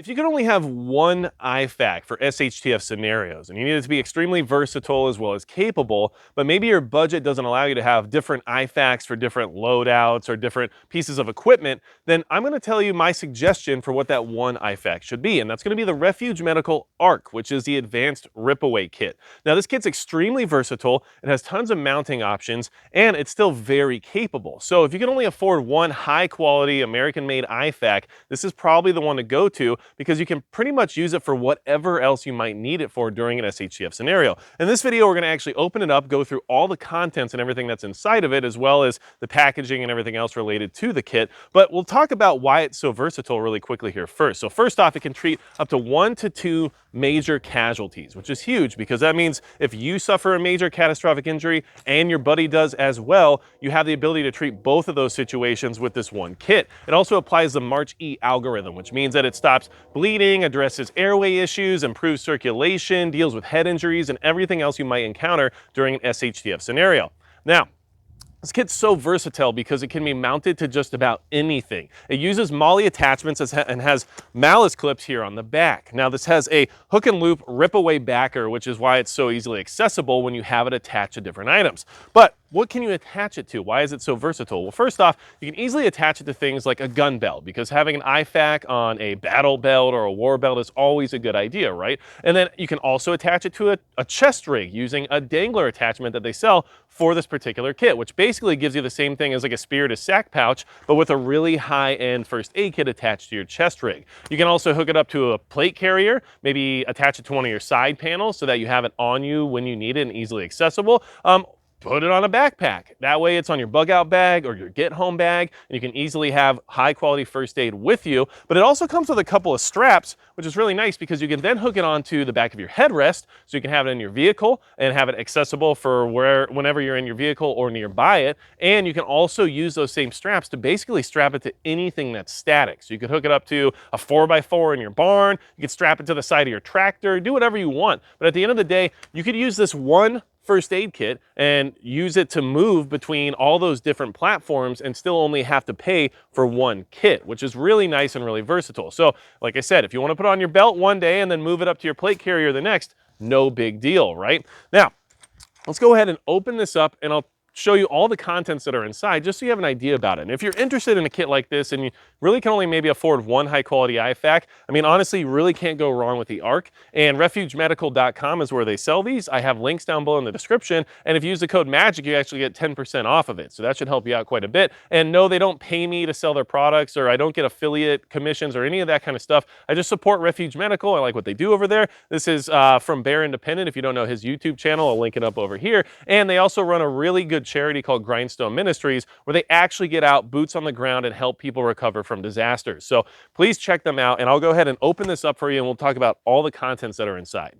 If you could only have one IFAK for SHTF scenarios, and you need it to be extremely versatile as well as capable, but maybe your budget doesn't allow you to have different IFAKs for different loadouts or different pieces of equipment, then I'm going to tell you my suggestion for what that one IFAK should be, and that's going to be the Refuge Medical ARK, which is the Advanced Rip-Away Kit. Now, this kit's extremely versatile, it has tons of mounting options, and it's still very capable. So if you can only afford one high-quality American-made IFAK, this is probably the one to go to, because you can pretty much use it for whatever else you might need it for during an SHTF scenario. In this video, we're going to actually open it up, go through all the contents and everything that's inside of it, as well as the packaging and everything else related to the kit. But we'll talk about why it's so versatile really quickly here first. So first off, it can treat up to 1 to 2 major casualties, which is huge because that means if you suffer a major catastrophic injury and your buddy does as well, you have the ability to treat both of those situations with this one kit. It also applies the March E algorithm, which means that it stops bleeding, addresses airway issues, improves circulation, deals with head injuries, and everything else you might encounter during an SHTF scenario. Now, this kit's so versatile because it can be mounted to just about anything. It uses MOLLE attachments and has malice clips here on the back. Now, this has a hook and loop rip-away backer, which is why it's so easily accessible when you have it attached to different items. But what can you attach it to? Why is it so versatile? Well, first off, you can easily attach it to things like a gun belt, because having an IFAK on a battle belt or a war belt is always a good idea, right? And then you can also attach it to a chest rig using a dangler attachment that they sell for this particular kit, which basically gives you the same thing as like a spear to sack pouch, but with a really high-end first aid kit attached to your chest rig. You can also hook it up to a plate carrier, maybe attach it to one of your side panels so that you have it on you when you need it and easily accessible. Put it on a backpack. That way it's on your bug out bag or your get home bag, and you can easily have high quality first aid with you. But it also comes with a couple of straps, which is really nice because you can then hook it onto the back of your headrest, so you can have it in your vehicle and have it accessible for whenever you're in your vehicle or nearby it. And you can also use those same straps to basically strap it to anything that's static. So you could hook it up to a 4x4 in your barn, you could strap it to the side of your tractor, do whatever you want. But at the end of the day, you could use this one first aid kit and use it to move between all those different platforms and still only have to pay for one kit, which is really nice and really versatile. So like I said, if you want to put on your belt one day and then move it up to your plate carrier the next, no big deal, right? Now, let's go ahead and open this up and I'll show you all the contents that are inside just so you have an idea about it. And if you're interested in a kit like this and you really can only maybe afford one high quality IFAK, I mean, honestly, you really can't go wrong with the ARK. And refugemedical.com is where they sell these. I have links down below in the description. And if you use the code MAGIC, you actually get 10% off of it. So that should help you out quite a bit. And no, they don't pay me to sell their products, or I don't get affiliate commissions or any of that kind of stuff. I just support Refuge Medical. I like what they do over there. This is from Bear Independent. If you don't know his YouTube channel, I'll link it up over here. And they also run a really good charity called Grindstone Ministries, where they actually get out boots on the ground and help people recover from disasters. So please check them out, and I'll go ahead and open this up for you and we'll talk about all the contents that are inside.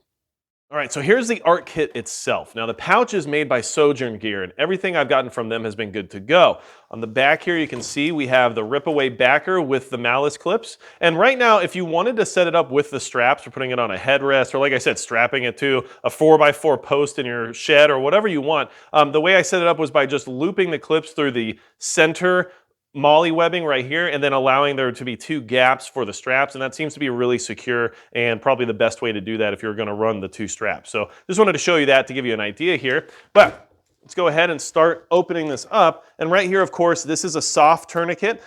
All right, so here's the ARK kit itself. Now the pouch is made by Sojourn Gear, and everything I've gotten from them has been good to go. On the back here you can see we have the rip-away backer with the malice clips. And right now, if you wanted to set it up with the straps for putting it on a headrest, or like I said, strapping it to a 4x4 post in your shed or whatever you want, the way I set it up was by just looping the clips through the center MOLLE webbing right here and then allowing there to be 2 gaps for the straps, and that seems to be really secure and probably the best way to do that if you're going to run the 2 straps. So just wanted to show you that to give you an idea here. But let's go ahead and start opening this up. And right here, of course, this is a soft tourniquet.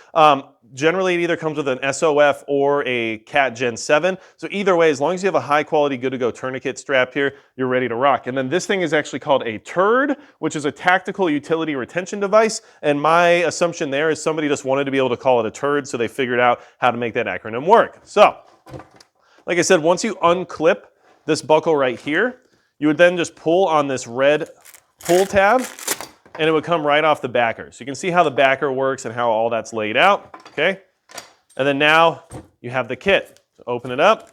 Generally, it either comes with an SOF or a CAT Gen 7. So either way, as long as you have a high quality, good to go tourniquet strapped here, you're ready to rock. And then this thing is actually called a TURD, which is a tactical utility retention device. And my assumption there is somebody just wanted to be able to call it a TURD, so they figured out how to make that acronym work. So, like I said, once you unclip this buckle right here, you would then just pull on this red pull tab, and it would come right off the backer. So you can see how the backer works and how all that's laid out, okay? And then now you have the kit. So open it up.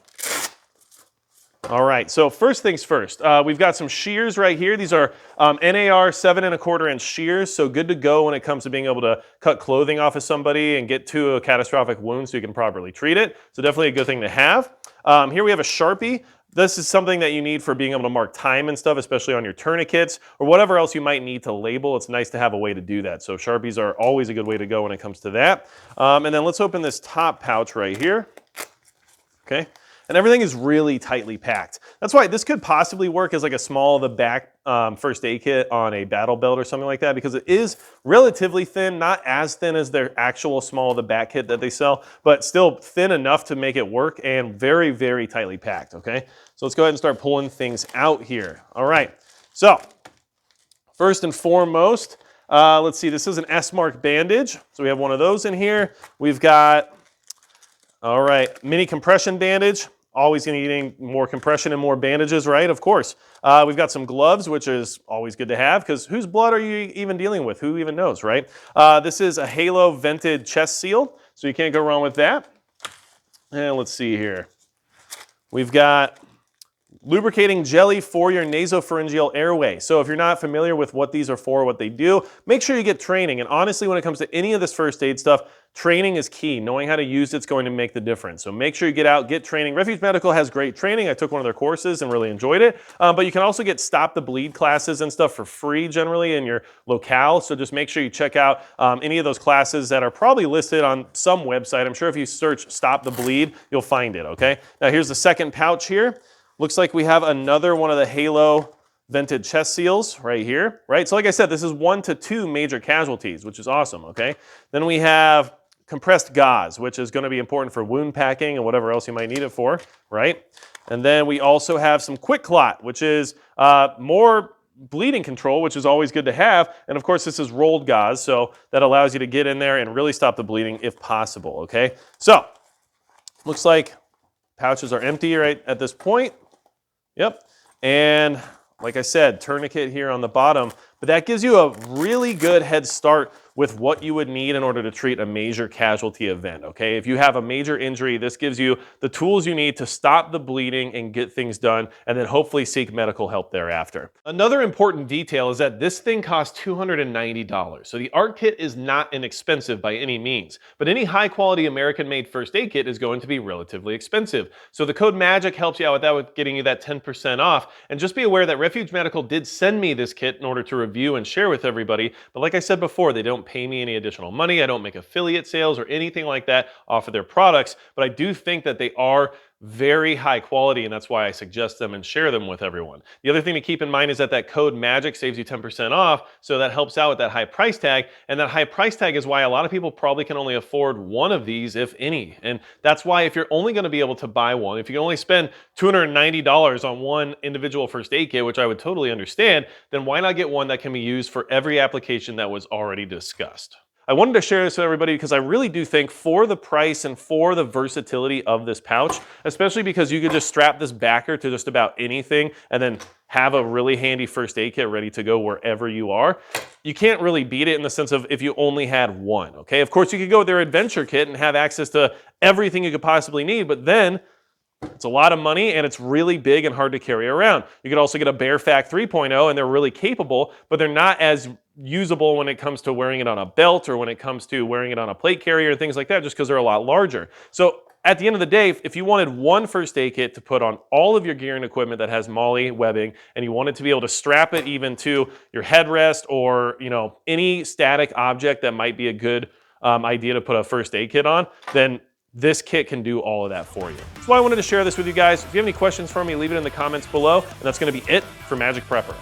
All right, so first things first, we've got some shears right here. These are NAR 7¼ inch shears, so good to go when it comes to being able to cut clothing off of somebody and get to a catastrophic wound so you can properly treat it. So definitely a good thing to have. Here we have a Sharpie. This is something that you need for being able to mark time and stuff, especially on your tourniquets or whatever else you might need to label. It's nice to have a way to do that. So Sharpies are always a good way to go when it comes to that. And then let's open this top pouch right here. okay? And everything is really tightly packed. That's why this could possibly work as like a small of the back first aid kit on a battle belt or something like that, because it is relatively thin, not as thin as their actual small of the back kit that they sell, but still thin enough to make it work and very, very tightly packed, okay? So let's go ahead and start pulling things out here. All right, so first and foremost, let's see, this is an S-mark bandage. So we have one of those in here. We've got, all right, mini compression bandage. Always gonna be needing more compression and more bandages, right? Of course. We've got some gloves, which is always good to have, because whose blood are you even dealing with? Who even knows, right? This is a Halo vented chest seal, so you can't go wrong with that. And let's see here. We've got lubricating jelly for your nasopharyngeal airway. So if you're not familiar with what these are for, what they do, make sure you get training. And honestly, when it comes to any of this first aid stuff, training is key. Knowing how to use it's going to make the difference. So make sure you get out, get training. Refuge Medical has great training. I took one of their courses and really enjoyed it. But you can also get stop the bleed classes and stuff for free generally in your locale. So just make sure you check out any of those classes that are probably listed on some website. I'm sure if you search stop the bleed, you'll find it, okay? Now here's the second pouch here. Looks like we have another one of the Halo vented chest seals right here, right? So like I said, this is 1 to 2 major casualties, which is awesome, okay? Then we have compressed gauze, which is gonna be important for wound packing and whatever else you might need it for, right? And then we also have some quick clot, which is more bleeding control, which is always good to have. And of course, this is rolled gauze, so that allows you to get in there and really stop the bleeding if possible, okay? So, looks like pouches are empty right at this point. Yep, and like I said, tourniquet here on the bottom, but that gives you a really good head start with what you would need in order to treat a major casualty event, okay? If you have a major injury, this gives you the tools you need to stop the bleeding and get things done, and then hopefully seek medical help thereafter. Another important detail is that this thing costs $290. So the ARK kit is not inexpensive by any means, but any high quality American-made first aid kit is going to be relatively expensive. So the code MAGIC helps you out with that, with getting you that 10% off. And just be aware that Refuge Medical did send me this kit in order to review and share with everybody. But like I said before, they don't pay me any additional money. I don't make affiliate sales or anything like that off of their products, but I do think that they are very high quality, and that's why I suggest them and share them with everyone. The other thing to keep in mind is that that code MAGIC saves you 10% off, so that helps out with that high price tag, and that high price tag is why a lot of people probably can only afford one of these, if any. And that's why if you're only gonna be able to buy one, if you can only spend $290 on one individual first aid kit, which I would totally understand, then why not get one that can be used for every application that was already discussed? I wanted to share this with everybody because I really do think for the price and for the versatility of this pouch, especially because you could just strap this backer to just about anything and then have a really handy first aid kit ready to go wherever you are, you can't really beat it in the sense of if you only had one, okay? Of course, you could go with their adventure kit and have access to everything you could possibly need, but then it's a lot of money and it's really big and hard to carry around. You could also get a BearFac 3.0 and they're really capable, but they're not as usable when it comes to wearing it on a belt or when it comes to wearing it on a plate carrier and things like that, just because they're a lot larger. So at the end of the day, if you wanted one first aid kit to put on all of your gear and equipment that has MOLLE webbing, and you wanted to be able to strap it even to your headrest or any static object that might be a good idea to put a first aid kit on, then this kit can do all of that for you. That's why I wanted to share this with you guys. If you have any questions for me, leave it in the comments below, and that's gonna be it for Magic Prepper.